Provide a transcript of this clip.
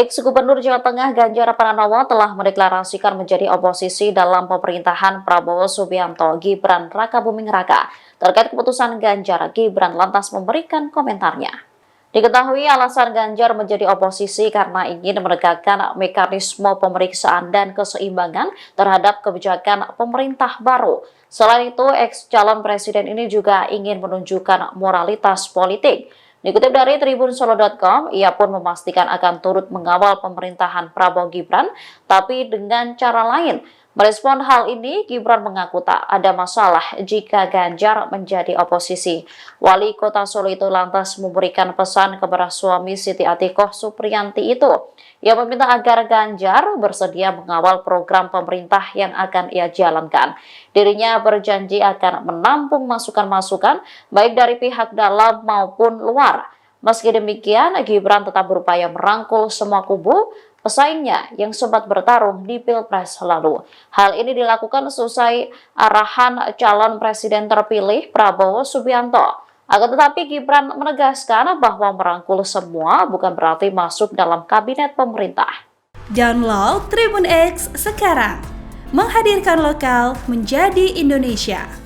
Ex-Gubernur Jawa Tengah Ganjar Pranowo telah mendeklarasikan menjadi oposisi dalam pemerintahan Prabowo Subianto Gibran Rakabuming Raka. Terkait keputusan Ganjar, Gibran lantas memberikan komentarnya. Diketahui alasan Ganjar menjadi oposisi karena ingin menegakkan mekanisme pemeriksaan dan keseimbangan terhadap kebijakan pemerintah baru. Selain itu, ex-calon presiden ini juga ingin menunjukkan moralitas politik. Dikutip dari tribunsolo.com, ia pun memastikan akan turut mengawal pemerintahan Prabowo Gibran, tapi dengan cara lain. Merespon hal ini, Gibran mengaku tak ada masalah jika Ganjar menjadi oposisi. Wali Kota Solo itu lantas memberikan pesan kepada suami Siti Atikoh Supriyanti itu. Ia meminta agar Ganjar bersedia mengawal program pemerintah yang akan ia jalankan. Dirinya berjanji akan menampung masukan-masukan baik dari pihak dalam maupun luar. Meski demikian, Gibran tetap berupaya merangkul semua kubu pesaingnya yang sempat bertarung di Pilpres lalu. Hal ini dilakukan seusai arahan calon presiden terpilih Prabowo Subianto. Akan tetapi Gibran menegaskan bahwa merangkul semua bukan berarti masuk dalam kabinet pemerintah. Download Tribun X sekarang, menghadirkan lokal menjadi Indonesia.